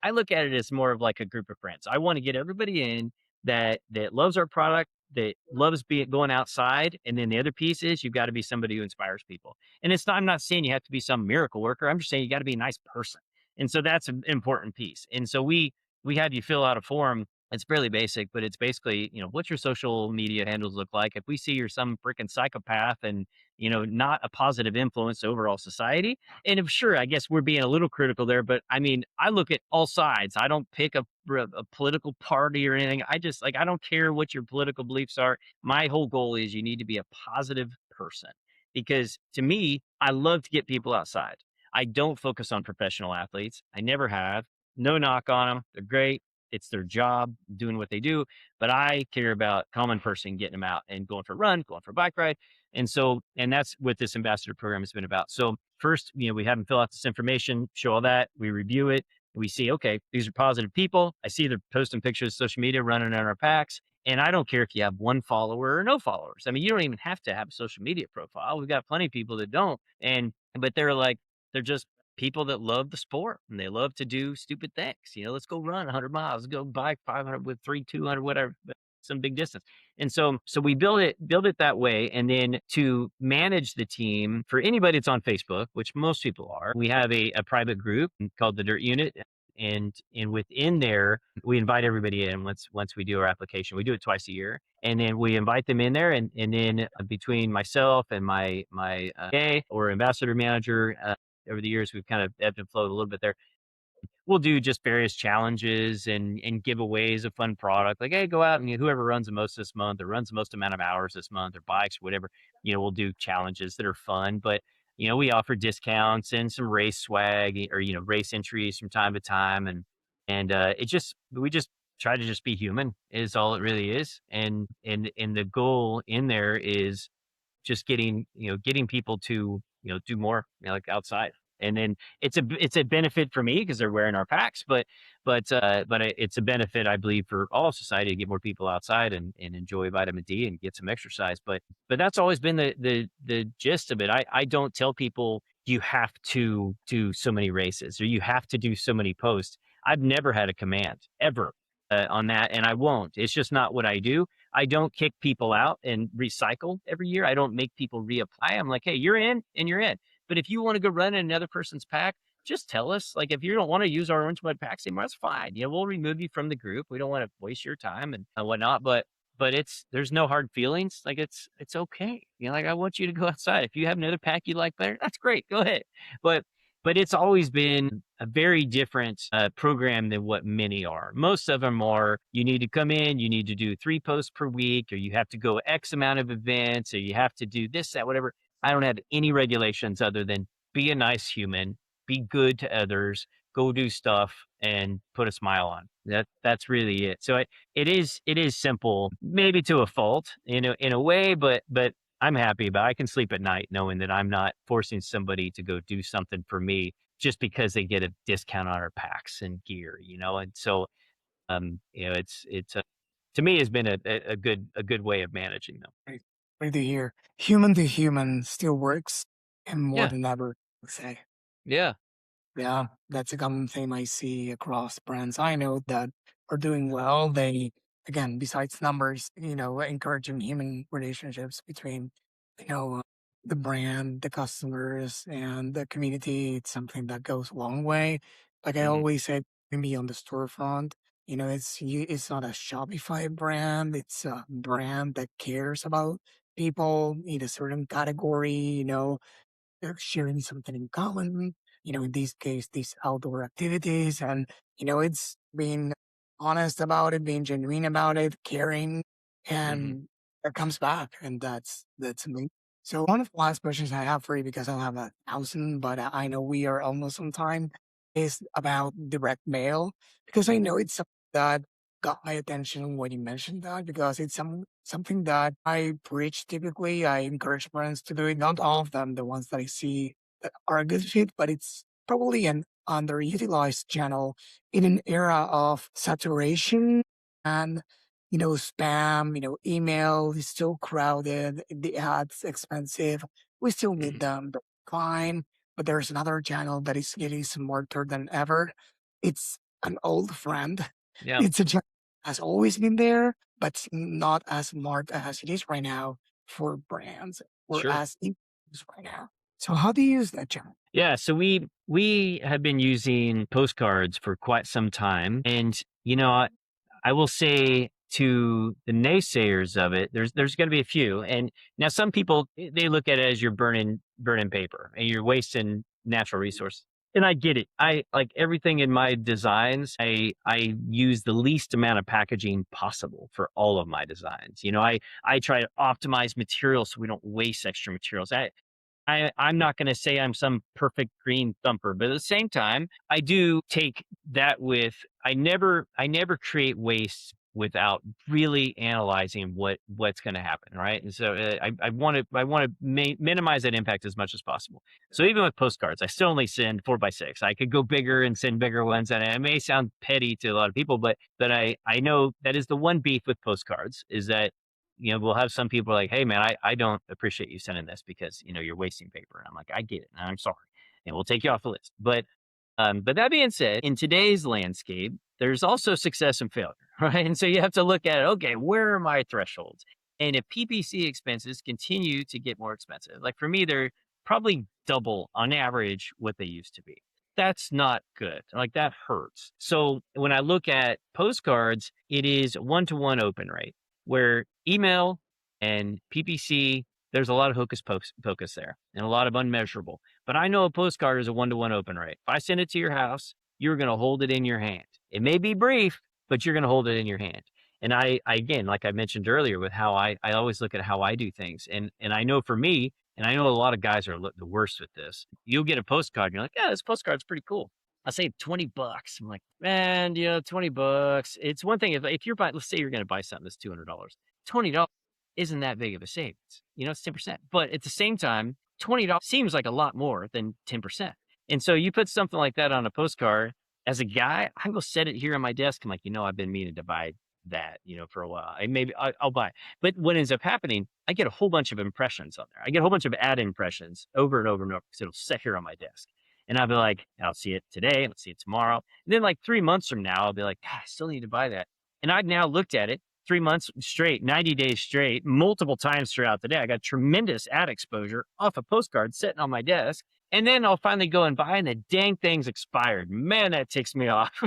I look at it as more of like a group of friends. I want to get everybody in that loves our product, that loves being going outside, and then the other piece is you've got to be somebody who inspires people. And it's not I'm not saying you have to be some miracle worker. I'm just saying you got to be a nice person. And so that's an important piece. And so we have you fill out a form. It's fairly basic, but it's basically, what's your social media handles look like? If we see you're some freaking psychopath and, not a positive influence to overall society, and if sure, I guess we're being a little critical there, but I mean, I look at all sides. I don't pick a political party or anything. I just like I don't care what your political beliefs are. My whole goal is you need to be a positive person because to me, I love to get people outside. I don't focus on professional athletes. I never have. No knock on them. They're great. It's their job doing what they do, but I care about common person getting them out and going for a run, going for a bike ride. And that's what this ambassador program has been about. So first, we have them fill out this information, show all that, we review it, we see, okay, these are positive people. I see they're posting pictures of social media, running on our packs. And I don't care if you have one follower or no followers. I mean, you don't even have to have a social media profile. We've got plenty of people that don't. But they're just people that love the sport and they love to do stupid things. Let's go run 100 miles, let's go bike 500 with 200, whatever, some big distance. And so we build it that way. And then to manage the team for anybody that's on Facebook, which most people are, we have a private group called the Dirt Unit. And within there, we invite everybody in once we do our application. We do it twice a year, and then we invite them in there. And then between myself and my A or ambassador manager, over the years we've kind of ebbed and flowed a little bit there. We'll do just various challenges and giveaways of fun product. Like, hey, go out and whoever runs the most this month or runs the most amount of hours this month or bikes, whatever, we'll do challenges that are fun. But we offer discounts and some race swag or race entries from time to time. And we just try to just be human is all it really is. And the goal in there is just getting people to, do more, like outside. And then it's a benefit for me because they're wearing our packs, but it's a benefit I believe for all society to get more people outside and enjoy vitamin D and get some exercise. But that's always been the gist of it. I don't tell people you have to do so many races or you have to do so many posts. I've never had a command ever on that, and I won't. It's just not what I do. I don't kick people out and recycle every year. I don't make people reapply. I'm like, hey, you're in and you're in. But if you want to go run in another person's pack, just tell us. Like, if you don't want to use our Orange Mud packs anymore, that's fine. We'll remove you from the group. We don't want to waste your time and whatnot. But there's no hard feelings. Like it's okay. Like I want you to go outside. If you have another pack you like better, that's great. Go ahead. But but it's always been a very different program than what many are. Most of them are you need to come in, you need to do 3 posts per week, or you have to go X amount of events, or you have to do this, that, whatever. I don't have any regulations other than be a nice human, be good to others, go do stuff, and put a smile on. That's really it. So it is simple, maybe to a fault in a way, but I'm happy, but I can sleep at night knowing that I'm not forcing somebody to go do something for me just because they get a discount on our packs and gear. And so, it's to me has been a good way of managing them. Great, great to hear. Human to human still works, and more Yeah, than ever, I would say. yeah, Yeah, that's a common theme I see across brands I know that are doing well. They, again, besides numbers, encouraging human relationships between, you know, the brand, the customers, and the community, it's something that goes a long way. Like I Mhm. always say, maybe on the storefront, it's not a Shopify brand, it's a brand that cares about people in a certain category, they're sharing something in common, in this case, these outdoor activities. And, it's being honest about it, being genuine about it, caring, Mhm. and it comes back. And that's me. So one of the last questions I have for you, because I'll have 1,000, but I know we are almost on time, is about direct mail, because I know it's something that got my attention when you mentioned that, because it's something that I preach typically. I encourage brands to do it. Not all of them, the ones that I see that are a good fit, but it's probably an underutilized channel in an era of saturation and spam, email is still crowded, the ads expensive. We still need Mhm. them, but fine. But there's another channel that is getting smarter than ever. It's an old friend. Yeah, It's a channel that has always been there, but not as smart as it is right now for brands or sure. as it is right now. So how do you use that channel? Yeah, so we have been using postcards for quite some time, and I will say to the naysayers of it, there's going to be a few, and now some people they look at it as you're burning paper and you're wasting natural resources. And I get it. I like everything in my designs. I use the least amount of packaging possible for all of my designs. I try to optimize materials so we don't waste extra materials. I'm not gonna say I'm some perfect green thumper, but at the same time, I do take that with I never create waste without really analyzing what's gonna happen, right? And so, I wanna minimize that impact as much as possible. So even with postcards, I still only send 4 by 6. I could go bigger and send bigger ones, and it may sound petty to a lot of people, but I know that is the one beef with postcards is that we'll have some people like, "Hey, man, I don't appreciate you sending this because you're wasting paper." And I'm like, "I get it, and I'm sorry, and we'll take you off the list." But that being said, in today's landscape, there's also success and failure, right? And so you have to look at it. Okay, where are my thresholds? And if PPC expenses continue to get more expensive, like for me, they're probably double on average what they used to be. That's not good. Like that hurts. So when I look at postcards, it is 1-to-1 open rate where email and PPC, there's a lot of pocus there and a lot of unmeasurable. But I know a postcard is a 1-to-1 open rate. If I send it to your house, you're going to hold it in your hand. It may be brief, but you're going to hold it in your hand. And again, like I mentioned earlier, with how I always look at how I do things, and I know for me, and I know a lot of guys are the worst with this. You'll get a postcard, and you're like, yeah, this postcard's pretty cool. I'll say $20. I'm like, man, $20. It's one thing if you're buying, let's say you're going to buy something that's $200. $20 isn't that big of a savings. It's 10%. But at the same time, $20 seems like a lot more than 10%. And so you put something like that on a postcard. As a guy, I will set it here on my desk. I'm like, I've been meaning to buy that, for a while. I'll buy it. But what ends up happening, I get a whole bunch of impressions on there. I get a whole bunch of ad impressions over and over and over because it'll sit here on my desk. And I'll be like, I'll see it today, I'll see it tomorrow. And then like 3 months from now, I'll be like, I still need to buy that. And I've now looked at it 3 months straight, 90 days straight, multiple times throughout the day. I got tremendous ad exposure off a postcard sitting on my desk. And then I'll finally go and buy, and the dang thing's expired. Man, that ticks me off.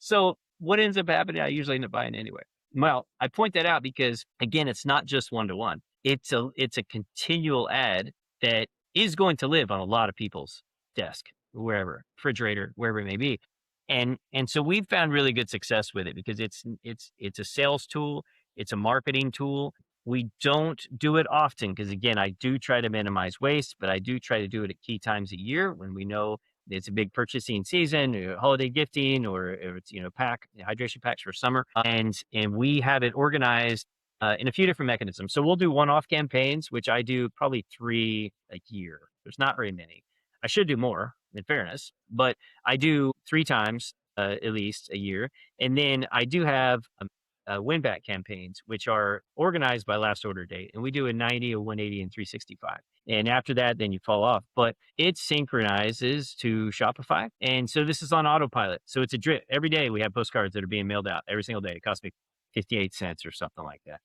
So what ends up happening? I usually end up buying anyway. Well, I point that out because again, it's not just 1-to-1. It's a continual ad that is going to live on a lot of people's desk, wherever, refrigerator, wherever it may be. And so we've found really good success with it because it's a sales tool, it's a marketing tool. We don't do it often because again, I do try to minimize waste, but I do try to do it at key times a year when we know it's a big purchasing season, or holiday gifting, or it's hydration packs for summer, and we have it organized in a few different mechanisms. So we'll do one-off campaigns, which I do probably 3 a year. There's not very many. I should do more, in fairness, but I do 3 times at least a year, and then I do have win back campaigns, which are organized by last order date, and we do a 90, a 180, and 365. And after that, then you fall off. But it synchronizes to Shopify, and so this is on autopilot. So it's a drip. Every day we have postcards that are being mailed out every single day. It costs me 58 cents or something like that,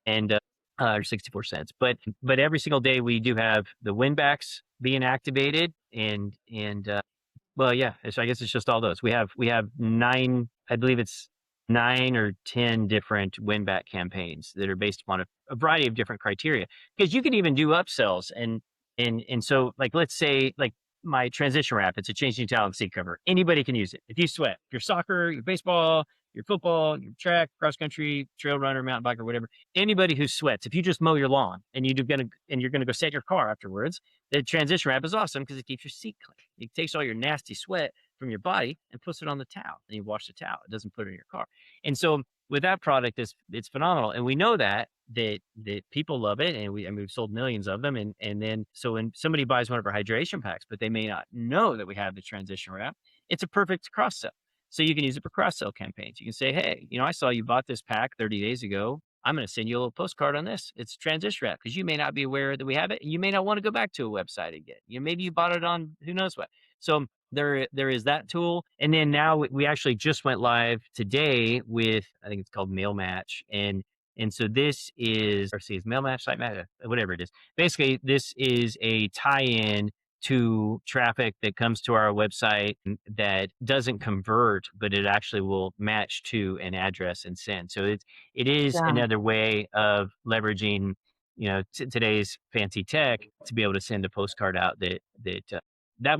and or 64 cents. But every single day we do have the win backs being activated, and well, yeah, I guess it's just all those. We have nine, I believe it's 9 or 10 different win back campaigns that are based upon a variety of different criteria. Because you can even do upsells, and so, like, let's say, like, my transition wrap, it's a changing talent seat cover. Anybody can use it. If you sweat, your soccer, your baseball, your football, your track, cross country, trail runner, mountain biker, whatever. Anybody who sweats, if you just mow your lawn and you're gonna go set your car afterwards, the transition wrap is awesome because it keeps your seat clean. It takes all your nasty sweat from your body and puts it on the towel, and you wash the towel. It doesn't put it in your car. And so with that product, it's phenomenal, and we know that people love it, and we've sold millions of them. And then so when somebody buys one of our hydration packs, but they may not know that we have the transition wrap, it's a perfect cross sell. So you can use it for cross sell campaigns. You can say, hey, I saw you bought this pack 30 days ago. I'm going to send you a little postcard on this. It's transition wrap because you may not be aware that we have it. And you may not want to go back to a website again. Maybe you bought it on who knows what. So there is that tool. And then now we actually just went live today with, I think it's called Mail Match. And so this is, or see, it's Mail Match, Site Match, whatever it is. Basically, this is a tie-in to traffic that comes to our website that doesn't convert, but it actually will match to an address and send. So it is Yeah. another way of leveraging, today's fancy tech to be able to send a postcard out that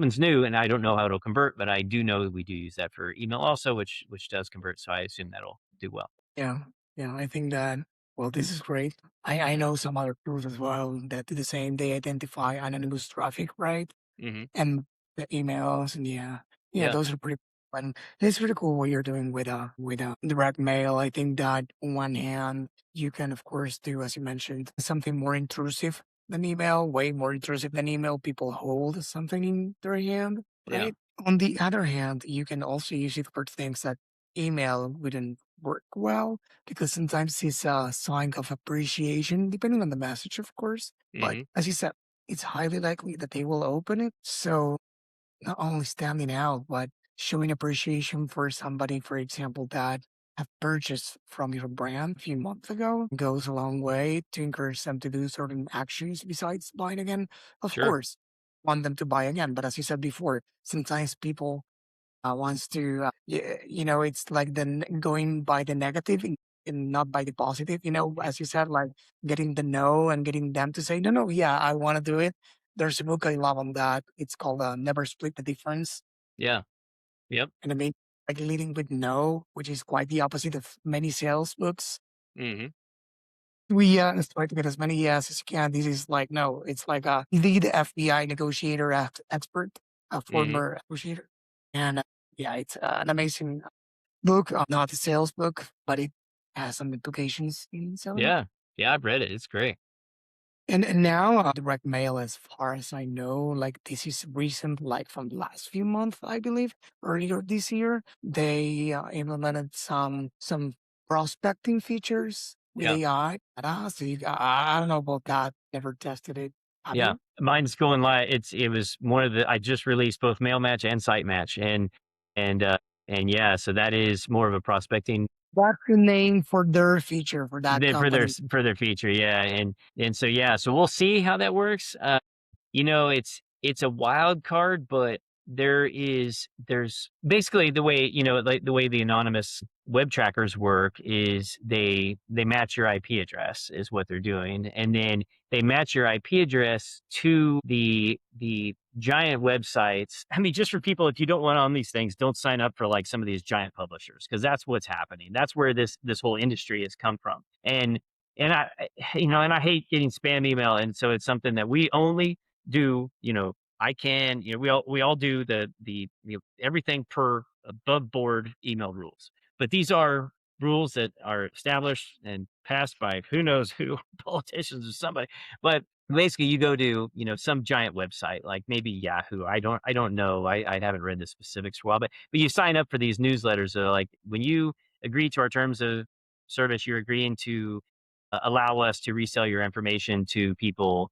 one's new, and I don't know how it'll convert, but I do know that we do use that for email also, which does convert. So I assume that'll do well. Yeah. Yeah. I think that, well, this is great. I know some other tools as well that do the same. They identify anonymous traffic, right? Hmm. And the emails, and yeah, Yeah. those are pretty fun. It's pretty cool what you're doing with direct mail. I think that on one hand, you can of course do, as you mentioned, something more intrusive than email, way more intrusive than email. People hold something in their hand, Yeah. right? On the other hand, you can also use it for things that email wouldn't work well, because sometimes it's a sign of appreciation, depending on the message, of course. But Hmm. as you said, it's highly likely that they will open it. So not only standing out, but showing appreciation for somebody, for example, that have purchased from your brand a few months ago goes a long way to encourage them to do certain actions besides buying again. Of Sure. course, want them to buy again. But as you said before, sometimes people wants to, it's like going by the negative and not by the positive. As you said, like getting the no and getting them to say, no, no, yeah, I want to do it. There's a book I love on that. It's called Never Split the Difference. Yeah. Yep. And I mean, like leading with no, which is quite the opposite of many sales books. Hmm. We try to get as many yes as you can. This is like, no, it's like a lead FBI negotiator expert, a Hmm. former negotiator. And yeah, it's an amazing book, not a sales book, but it has some implications in selling it. Yeah. Yeah. I've read it. It's great. And now direct mail, as far as I know, like this is recent, like from the last few months, I believe, earlier this year, they implemented some prospecting features with Yeah. AI. So I don't know about that. Never tested it. Have Yeah. you? Mine's going live. It was one of I just released both Mail Match and Site Match. And, and yeah, so that is more of a prospecting That's the name for their feature for that for their, company. for their feature. Yeah. And so, yeah, so we'll see how that works. It's a wild card, but there's basically the way, like the way the anonymous web trackers work is they match your IP address is what they're doing. And then they match your IP address to the giant websites. I mean, just for people, if you don't want on these things, don't sign up for like some of these giant publishers, because that's what's happening. That's where this whole industry has come from. And and I hate getting spam email. And so it's something that we only do, I can, we all do the everything per above board email rules. But these are rules that are established and passed by who knows who, politicians or somebody. But basically you go to, some giant website, like maybe Yahoo. I don't know. I haven't read the specifics for a while, but you sign up for these newsletters. Like when you agree to our terms of service, you're agreeing to allow us to resell your information to people,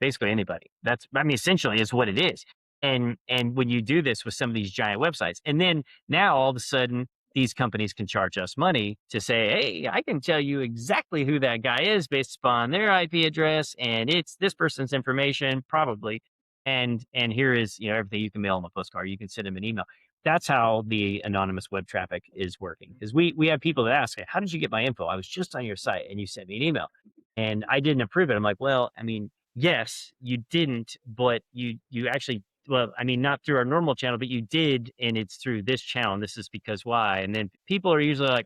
basically anybody. I mean, essentially is what it is. And when you do this with some of these giant websites, and then now all of a sudden these companies can charge us money to say, hey, I can tell you exactly who that guy is based upon their IP address, and it's this person's information, probably. And here is, everything. You can mail them a postcard, you can send them an email. That's how the anonymous web traffic is working. Because we have people that ask, how did you get my info? I was just on your site and you sent me an email and I didn't approve it. I'm like, well, I mean, yes, you didn't, but you actually, well, I mean, not through our normal channel, but you did, and it's through this channel, and this is because why? And then people are usually like,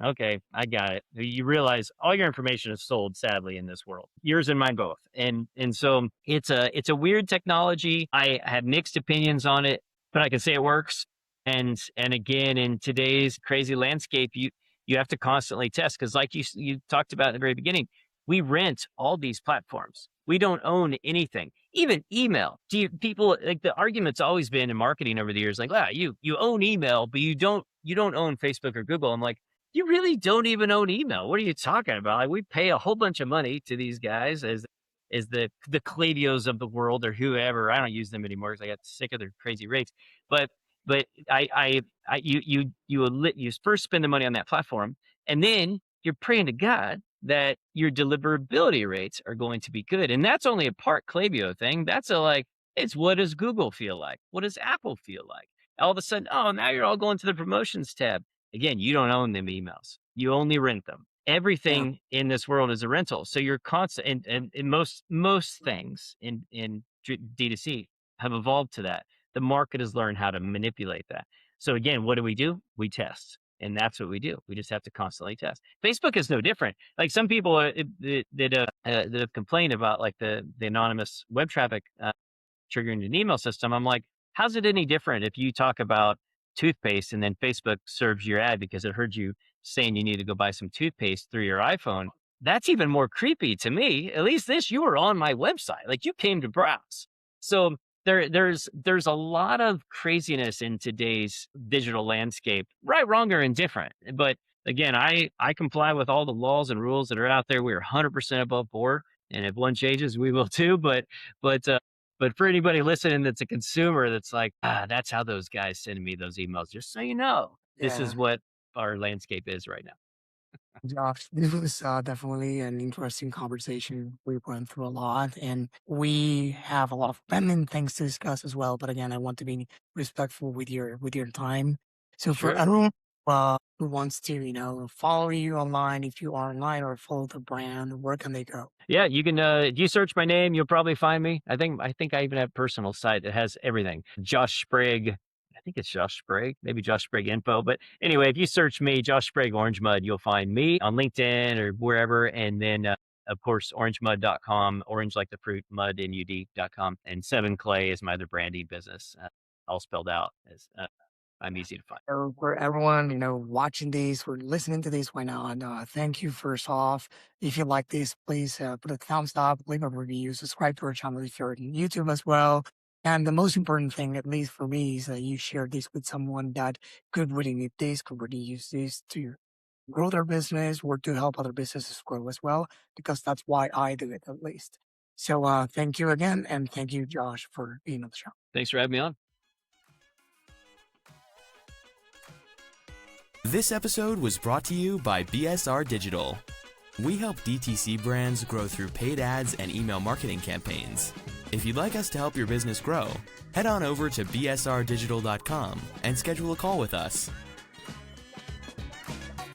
okay, I got it. You realize all your information is sold, sadly, in this world, yours and mine both. And so it's a weird technology. I have mixed opinions on it, but I can say it works. And again, in today's crazy landscape, you have to constantly test, because like you talked about in the very beginning, we rent all these platforms. We don't own anything, even email. People, like, the argument's always been in marketing over the years, like, you own email, but you don't own Facebook or Google. I'm like, you really don't even own email. What are you talking about? Like, we pay a whole bunch of money to these guys as the Klaviyo's of the world, or whoever. I don't use them anymore because I got sick of their crazy rates. But you first spend the money on that platform, and then you're praying to God that your deliverability rates are going to be good. And that's only a part Klaviyo thing. That's it's what does Google feel like? What does Apple feel like? All of a sudden, now you're all going to the promotions tab. Again, you don't own them emails. You only rent them. Everything in this world is a rental. So you're constant, and most things in D2C have evolved to that. The market has learned how to manipulate that. So again, what do? We test. And that's what we do. We just have to constantly test. Facebook is no different. Like, some people that have complained about, like, the anonymous web traffic triggering an email system. I'm like, how's it any different if you talk about toothpaste and then Facebook serves your ad because it heard you saying you need to go buy some toothpaste through your iPhone? That's even more creepy to me. At least you were on my website. Like, you came to browse. So there's a lot of craziness in today's digital landscape, right, wrong, or indifferent. But again, I comply with all the laws and rules that are out there. We're 100% above board, and if one changes, we will too. But for anybody listening that's a consumer, that's like, that's how those guys send me those emails. Just so you know, this is what our landscape is right now. Josh, this was definitely an interesting conversation. We went through a lot, and we have a lot of pending things to discuss as well. But again, I want to be respectful with your time. So for Sure. everyone who wants to, follow you online, if you are online, or follow the brand, where can they go? Yeah, you can. If you search my name, you'll probably find me. I think I even have a personal site that has everything. Josh Sprague. I think it's Josh Sprague, maybe Josh Sprague Info. But anyway, if you search me, Josh Sprague Orange Mud, you'll find me on LinkedIn or wherever. And then, of course, orangemud.com, orange like the fruit, mud, MUD.com. And Seven Clay is my other branding business, all spelled out. As I'm easy to find. So for everyone, watching this or listening to this, why not? Thank you first off. If you like this, please put a thumbs up, leave a review, subscribe to our channel if you're on YouTube as well. And the most important thing, at least for me, is that you share this with someone that could really need this, could really use this to grow their business or to help other businesses grow as well, because that's why I do it, at least. So thank you again. And thank you, Josh, for being on the show. Thanks for having me on. This episode was brought to you by BSR Digital. We help DTC brands grow through paid ads and email marketing campaigns. If you'd like us to help your business grow, head on over to bsrdigital.com and schedule a call with us.